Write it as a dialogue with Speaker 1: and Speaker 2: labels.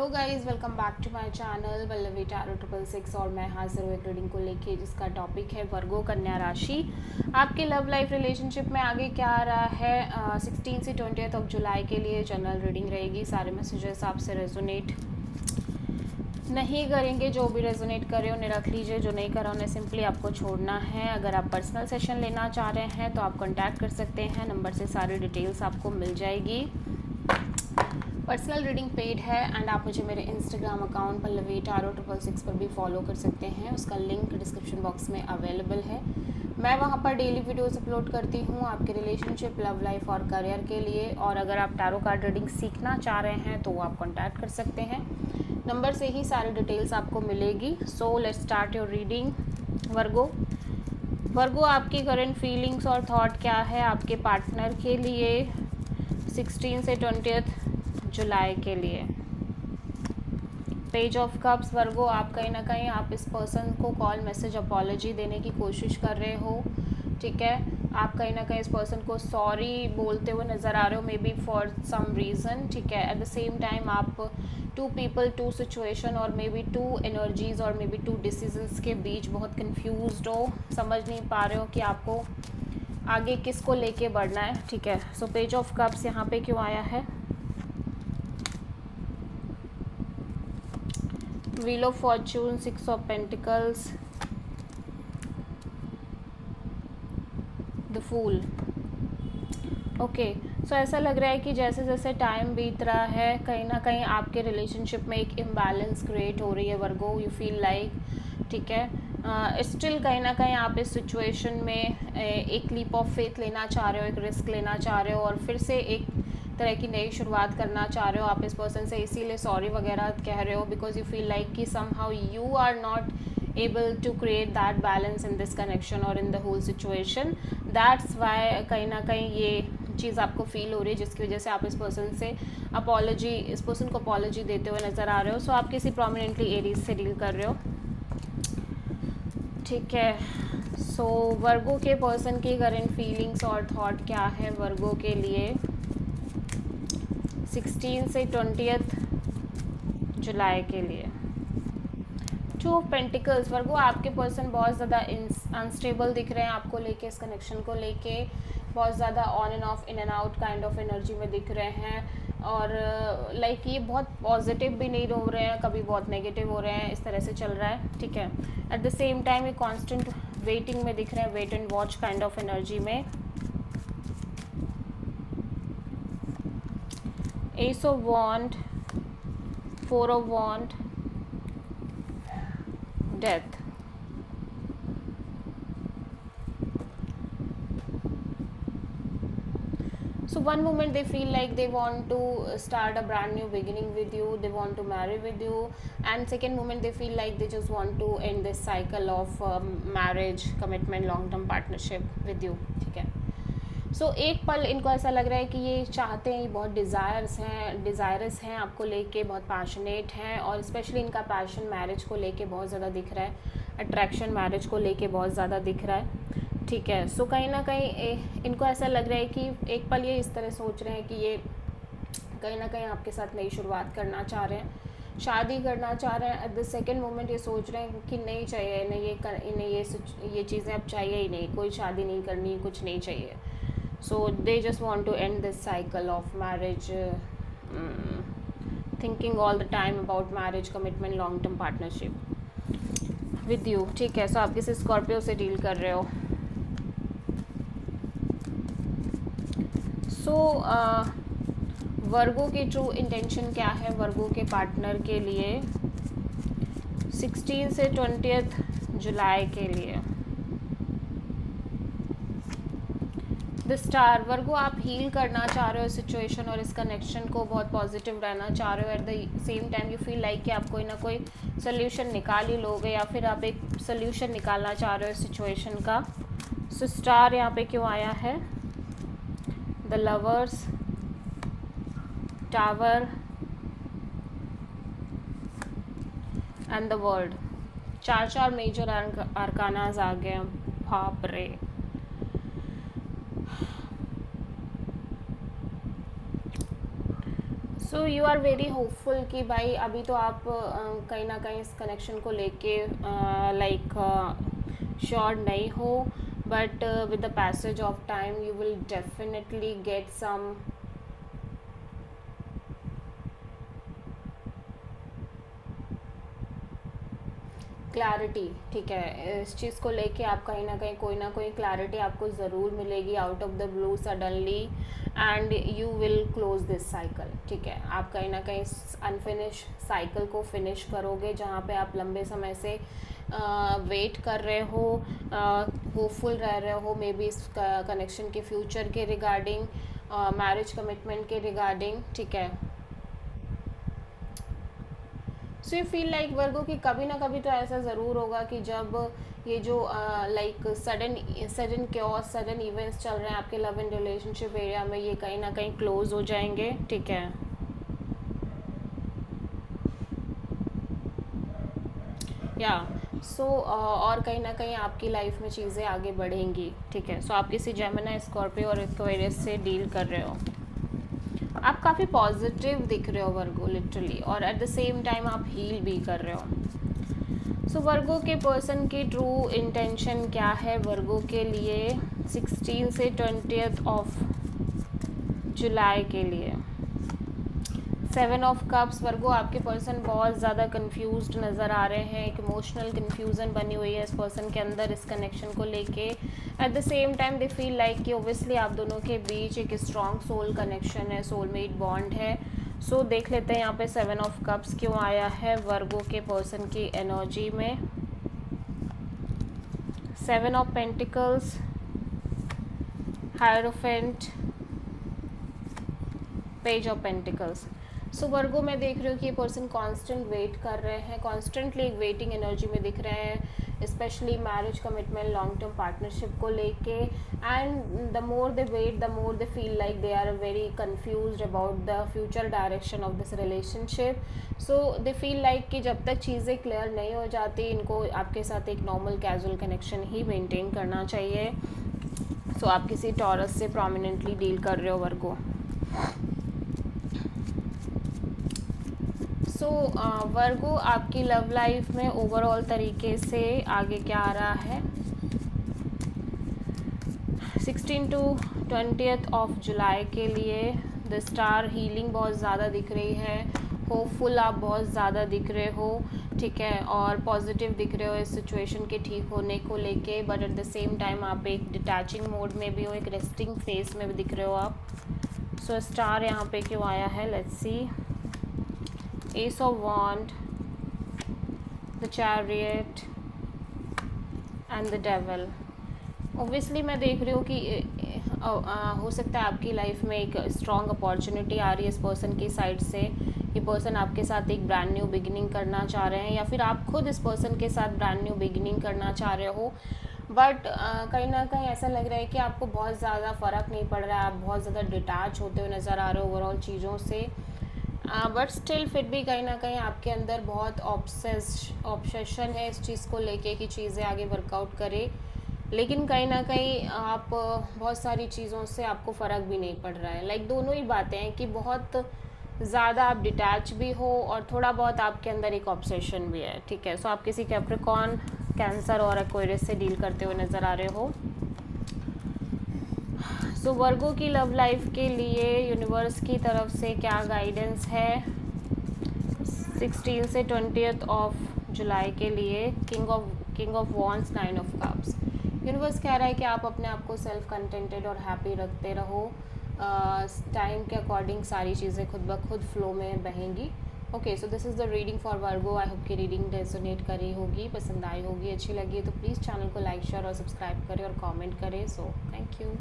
Speaker 1: Hello guys, welcome back to my channel Pallavi tarot 666 और मैं हाजिर हूँ एक रीडिंग को लेके जिसका टॉपिक है वर्गो कन्या राशि। आपके लव लाइफ रिलेशनशिप में आगे क्या आ रहा है 16 से 20 ऑफ जुलाई के लिए जनरल रीडिंग रहेगी। सारे मैसेजेस आपसे रेजोनेट नहीं करेंगे, जो भी रेजोनेट करे उन्हें रख लीजिए, जो नहीं करा उन्हें सिंपली आपको छोड़ना है। अगर आप पर्सनल सेशन लेना चाह रहे हैं तो आप कॉन्टैक्ट कर सकते हैं, नंबर से सारी डिटेल्स आपको मिल जाएगी। पर्सनल रीडिंग पेड है एंड आप मुझे मेरे इंस्टाग्राम अकाउंट पल्लवी टैरो 666 पर भी फॉलो कर सकते हैं, उसका लिंक डिस्क्रिप्शन बॉक्स में अवेलेबल है। मैं वहां पर डेली वीडियोस अपलोड करती हूं आपके रिलेशनशिप, लव लाइफ और करियर के लिए। और अगर आप टैरो कार्ड रीडिंग सीखना चाह रहे हैं तो आप कॉन्टैक्ट कर सकते हैं, नंबर से ही सारी डिटेल्स आपको मिलेगी। So let's start your reading. Virgo, आपकी करंट फीलिंग्स और थॉट क्या है आपके पार्टनर के लिए 16 से 20 जुलाई के लिए। Page of cups. वर्गो, आप कहीं ना कहीं आप इस पर्सन को कॉल, मैसेज, अपॉलॉजी देने की कोशिश कर रहे हो, ठीक है। आप कहीं ना कहीं इस पर्सन को सॉरी बोलते हुए नज़र आ रहे हो, maybe for some reason, ठीक है। एट द सेम टाइम आप टू पीपल, टू सिचुएशन और मे बी टू एनर्जीज और मे बी टू डिसीजंस के बीच बहुत कंफ्यूज्ड हो, समझ नहीं पा रहे हो कि आपको आगे किसको लेके बढ़ना है, ठीक है। सो पेज ऑफ कप्स यहाँ पे क्यों आया है? Wheel of fortune, 6 of pentacles, the fool. Okay, so ऐसा लग रहा है कि जैसे जैसे टाइम बीत रहा है कहीं ना कहीं आपके रिलेशनशिप में एक इम्बैलेंस क्रिएट हो रही है वर्गो, यू फील लाइक, ठीक है। स्टिल कहीं ना कहीं आप इस सिचुएशन में एक लीप ऑफ फेथ लेना चाह रहे हो, एक रिस्क लेना चाह रहे हो और फिर से एक तरह की नई शुरुआत करना चाह रहे हो। आप इस पर्सन से इसीलिए सॉरी वगैरह कह रहे हो बिकॉज यू फील लाइक कि somehow you are not able to create that balance in this connection और in the whole situation. That's why कहीं ना कहीं ये चीज़ आपको फील हो रही है, जिसकी वजह से आप इस पर्सन से इस पर्सन को अपॉलॉजी देते हुए नज़र आ रहे हो। सो आप किसी प्रोमिनेंटली एरीज से डील कर रहे हो, ठीक है। सो वर्गो के पर्सन की करंट फीलिंग्स और थॉट क्या है वर्गो के लिए 16 से 20 जुलाई के लिए। 2 ऑफ पेंटिकल्स। वर्गो, आपके पर्सन बहुत ज़्यादा अनस्टेबल दिख रहे हैं आपको लेके, इस कनेक्शन को लेके बहुत ज़्यादा on end of, in and out kind of energy में दिख रहे हैं और लाइक ये बहुत पॉजिटिव भी नहीं हो रहे हैं, कभी बहुत नेगेटिव हो रहे हैं, इस तरह से चल रहा है, ठीक है। एट द सेम टाइम ये कॉन्स्टेंट वेटिंग में दिख रहे हैं, wait and watch kind of energy में। Ace of wands, 4 of wands, death. So one moment they feel like they want to start a brand new beginning with you, they want to marry with you, and second moment they feel like they just want to end this cycle of marriage, commitment, long term partnership with you, ठीक है। सो एक पल इनको ऐसा लग रहा है कि ये चाहते हैं, ये बहुत डिज़ायरस हैं आपको लेके, बहुत पैशनेट हैं और स्पेशली इनका पैशन मैरिज को लेके बहुत ज़्यादा दिख रहा है, अट्रैक्शन मैरिज को लेके बहुत ज़्यादा दिख रहा है, ठीक है। सो कहीं ना कहीं इनको ऐसा लग रहा है कि एक पल ये इस तरह सोच रहे हैं कि ये कहीं ना कहीं आपके साथ नई शुरुआत करना चाह रहे हैं, शादी करना चाह रहे हैं। एट द सेकेंड मोमेंट ये सोच रहे हैं कि नहीं चाहिए इन्हें ये चीज़ें अब चाहिए ही नहीं, कोई शादी नहीं करनी, कुछ नहीं चाहिए। So they just want to end this cycle of marriage, thinking all the time about marriage, commitment, long term partnership with you, ठीक है। सो आप किसी स्कॉर्पियो से डील कर रहे हो। सो वर्गो की ट्रू इंटेंशन क्या है वर्गो के पार्टनर के लिए 16 से 20 जुलाई के लिए। The star. वर्गो, आप हील करना चाह रहे हो सिचुएशन और इस कनेक्शन को, बहुत पॉजिटिव रहना चाह रहे हो। Eight the same time you feel like कि आप कोई ना कोई सोल्यूशन निकाल ही लोगे या फिर आप एक सोल्यूशन निकालना चाह रहे हो इस सिचुएशन का। सो स्टार यहाँ पे क्यों आया है? The lovers, tower and the world. चार मेजर आर्कानाज आ गए, बाप रे। So you are very hopeful कि भाई अभी तो आप कहीं ना कहीं इस कनेक्शन को लेके लाइक श्योर नहीं हो, but with the passage of time you will definitely get some clarity. ठीक है, इस चीज़ को लेके आप कहीं ना कोई क्लैरिटी आपको ज़रूर मिलेगी out of the blue suddenly, and you will close this cycle. ठीक है, आप कहीं ना कहीं अनफिनिश साइकिल को फिनिश करोगे, जहाँ पे आप लंबे समय से वेट कर रहे हो, होपफुल रह रहे हो मे बी इस कनेक्शन के फ्यूचर के रिगार्डिंग, मैरिज कमिटमेंट के रिगार्डिंग। ठीक है, सो यू फील लाइक वर्गो कि कभी ना कभी तो ऐसा ज़रूर होगा कि जब ये जो like sudden chaos, sudden events चल रहे हैं आपके लव एंड रिलेशनशिप एरिया में, ये कहीं ना कहीं क्लोज हो जाएंगे। ठीक है, या सो और कहीं ना कहीं आपकी लाइफ में चीज़ें आगे बढ़ेंगी। ठीक है, सो आप किसी जेमिनी, स्कॉर्पियो और एक्वेरियस से डील कर रहे हो। आप काफ़ी पॉजिटिव दिख रहे हो वर्गो लिटरली, और एट द सेम टाइम आप हील भी कर रहे हो। सो वर्गो के पर्सन की ट्रू इंटेंशन क्या है वर्गो के लिए 16 से 20 ऑफ जुलाई के लिए? 7 ऑफ कप्स। वर्गो आपके पर्सन बहुत ज़्यादा कंफ्यूज्ड नज़र आ रहे हैं, एक इमोशनल कन्फ्यूज़न बनी हुई है इस पर्सन के अंदर इस कनेक्शन को लेके। Eight the same time they feel like कि ओबियसली आप दोनों के बीच एक स्ट्रॉन्ग सोल कनेक्शन है, सोलमेट बॉन्ड है। सो देख लेते हैं यहाँ पे 7 ऑफ कप्स क्यों आया है वर्गो के पर्सन की एनर्जी में। 7 of pentacles, hierophant, page of pentacles. So Virgo मैं देख रही हूँ कि ये पर्सन कांस्टेंट वेट कर रहे हैं, कॉन्स्टेंटली एक वेटिंग एनर्जी में दिख रहे हैं, specially marriage commitment, long term partnership को लेके। And the more they wait, the more they feel like they are very confused about the future direction of this relationship. So they feel like कि जब तक चीज़ें clear नहीं हो जाती, इनको आपके साथ एक नॉर्मल कैजुअल कनेक्शन ही मेंटेन करना चाहिए। सो आप किसी टॉरस से प्रोमिनेंटली डील कर रहे हो वर्गो। सो वर्गो आपकी लव लाइफ में ओवरऑल तरीके से आगे क्या आ रहा है 16 to 20 ऑफ जुलाई के लिए? द स्टार, हीलिंग बहुत ज़्यादा दिख रही है, होपफुल आप बहुत ज़्यादा दिख रहे हो। ठीक है, और पॉजिटिव दिख रहे हो इस सिचुएशन के ठीक होने को लेके, but at the same time आप एक डिटैचिंग मोड में भी हो, एक रेस्टिंग फेस में भी दिख रहे हो आप। सो स्टार यहाँ पे क्यों आया है, let's see. Ace of Wand, the Chariot and the Devil। Obviously मैं देख रही हूँ कि हो सकता है आपकी लाइफ में एक स्ट्रॉन्ग अपॉर्चुनिटी आ रही है इस पर्सन की साइड से। ये पर्सन आपके साथ एक ब्रांड न्यू बिगिनिंग करना चाह रहे हैं, या फिर आप खुद इस पर्सन के साथ ब्रांड न्यू बिगिनिंग करना चाह रहे हो। बट कहीं ना कहीं ऐसा लग रहा है कि आपको बहुत ज़्यादा फ़र्क नहीं पड़ रहा है, आप बहुत ज़्यादा डिटैच होते हुए नज़र आ रहे हो ओवरऑल चीज़ों से। बट स्टिल फिर भी कहीं ना कहीं आपके अंदर बहुत ऑब्सेशन है इस चीज़ को लेके कि चीज़ें आगे वर्कआउट करे, लेकिन कहीं ना कहीं आप बहुत सारी चीज़ों से आपको फ़र्क भी नहीं पड़ रहा है। लाइक दोनों ही बातें हैं कि बहुत ज़्यादा आप डिटैच भी हो और थोड़ा बहुत आपके अंदर एक ऑब्सेशन भी है। ठीक है, सो आप किसी कैप्रिकॉर्न, कैंसर और एक्वेरियस से डील करते हुए नज़र आ रहे हो। सो वर्गो की लव लाइफ के लिए यूनिवर्स की तरफ से क्या गाइडेंस है 16 से 20 ऑफ जुलाई के लिए? King of wands, 9 of cups. Universe कह रहा है कि आप अपने आप को सेल्फ कंटेंटेड और हैप्पी रखते रहो। टाइम के अकॉर्डिंग सारी चीज़ें खुद ब खुद फ्लो में बहेंगी। Okay, so this is the reading for Virgo. I hope कि रीडिंग रेजोनेट करी होगी, पसंद आई होगी, अच्छी लगी तो प्लीज़ चैनल को लाइक, शेयर और सब्सक्राइब करें और कमेंट करें। So thank you.